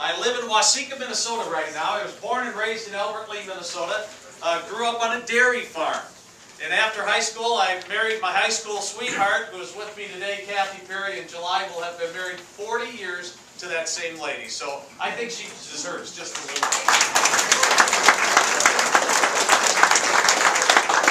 I live in Waseca, Minnesota right now. I was born and raised in Albert Lea, Minnesota. Grew up on a dairy farm. And after high school, I married my high school sweetheart, who is with me today, Kathy Parry. In July, we'll have been married 40 years to that same lady. So I think she deserves just a little bit.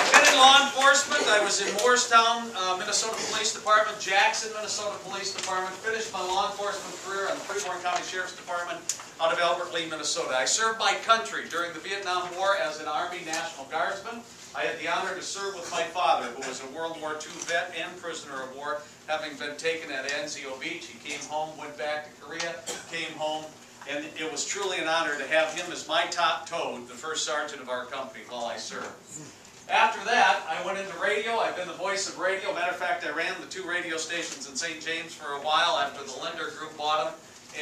I've been in law enforcement. I was in Morristown, Minnesota Police Department, Jackson, Minnesota Police Department. Finished my law enforcement career on the Freeborn County Sheriff's Department out of Albert Lea, Minnesota. I served my country during the Vietnam War as an Army National Guardsman. I had the honor to serve with my father, who was a World War II vet and prisoner of war, having been taken at Anzio Beach. He came home, went back to Korea, came home, and it was truly an honor to have him as my top toad, the first sergeant of our company, while I served. After that, I went into radio. I've been the voice of radio. Matter of fact, I ran the 2 radio stations in St. James for a while after the Linder Group bought them,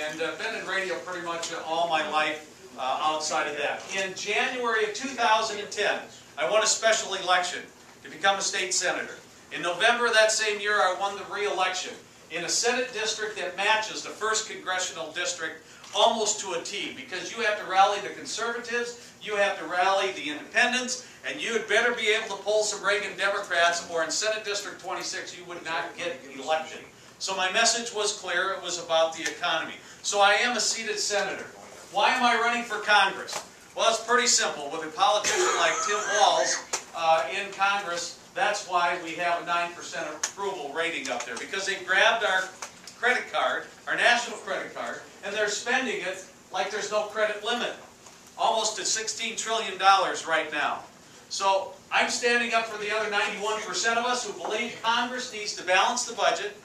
and been in radio pretty much all my life outside of that. In January of 2010, I won a special election to become a state senator. In November of that same year, I won the re-election in a Senate district that matches the 1st Congressional District almost to a T, because you have to rally the conservatives, you have to rally the independents, and you had better be able to pull some Reagan Democrats, or in Senate District 26 you would not get elected. So my message was clear. It was about the economy. So I am a seated senator. Why am I running for Congress? Well, it's pretty simple. With a politician like Tim Walz in Congress, that's why we have a 9% approval rating up there. Because they grabbed our credit card, our national credit card, and they're spending it like there's no credit limit. Almost to $16 trillion right now. So I'm standing up for the other 91% of us who believe Congress needs to balance the budget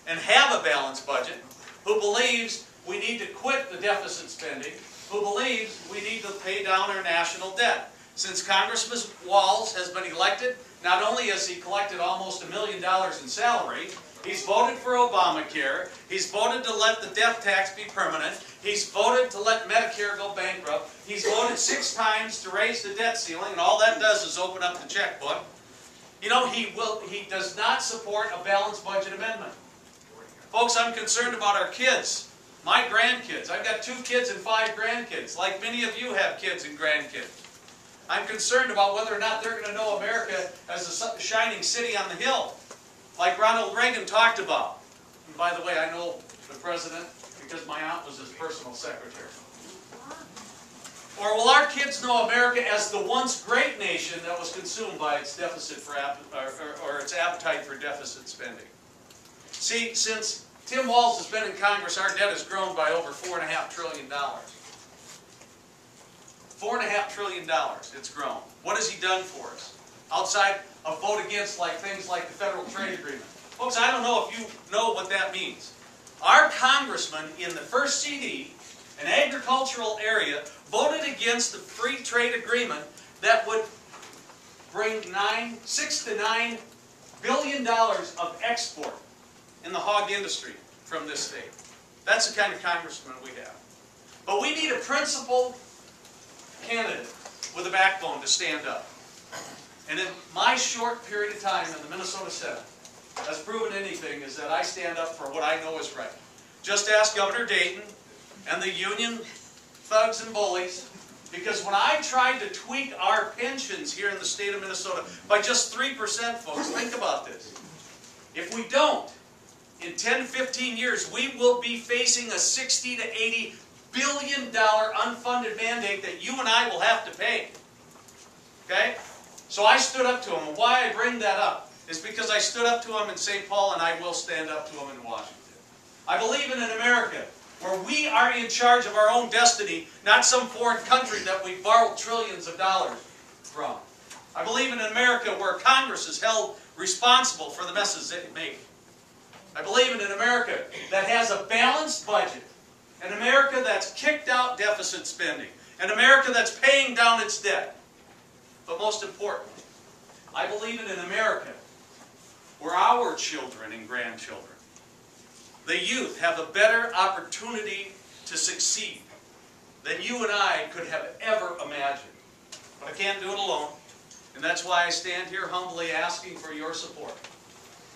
and have a balanced budget, who believes we need to quit the deficit spending, who believes we need to pay down our national debt. Since Congressman Walz has been elected, not only has he collected almost $1 million in salary, he's voted for Obamacare, he's voted to let the death tax be permanent, he's voted to let Medicare go bankrupt, he's voted 6 times to raise the debt ceiling, and all that does is open up the checkbook. You know, he does not support a balanced budget amendment. Folks, I'm concerned about our kids. My grandkids. I've got 2 kids and 5 grandkids, like many of you have kids and grandkids. I'm concerned about whether or not they're going to know America as a shining city on the hill, like Ronald Reagan talked about. And by the way, I know the president because my aunt was his personal secretary. Or will our kids know America as the once great nation that was consumed by its deficit for or its appetite for deficit spending? See, since Tim Walz has been in Congress, our debt has grown by over $4.5 trillion. $4.5 trillion it's grown. What has he done for us? Outside of vote against things like the Federal Trade Agreement. Folks, I don't know if you know what that means. Our congressman in the 1st CD, an agricultural area, voted against the free trade agreement that would bring $6 to $9 billion of export in the hog industry from this state. That's the kind of congressman we have. But we need a principled candidate with a backbone to stand up. And in my short period of time in the Minnesota Senate, has proven anything is that I stand up for what I know is right. Just ask Governor Dayton and the union thugs and bullies, because when I tried to tweak our pensions here in the state of Minnesota by just 3%, folks, think about this. If we don't, in 10 to 15 years, we will be facing a $60 to $80 billion unfunded mandate that you and I will have to pay. Okay? So I stood up to him. And why I bring that up is because I stood up to him in St. Paul, and I will stand up to him in Washington. I believe in an America where we are in charge of our own destiny, not some foreign country that we borrowed trillions of dollars from. I believe in an America where Congress is held responsible for the messes they make. I believe in an America that has a balanced budget, an America that's kicked out deficit spending, an America that's paying down its debt. But most importantly, I believe in an America where our children and grandchildren, the youth, have a better opportunity to succeed than you and I could have ever imagined. But I can't do it alone, and that's why I stand here humbly asking for your support.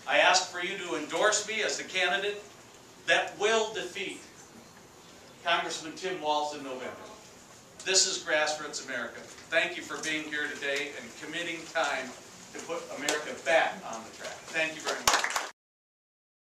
I ask for you to endorse me as the candidate that will defeat Congressman Tim Walz in November. This is Grassroots America. Thank you for being here today and committing time to put America back on the track. Thank you very much.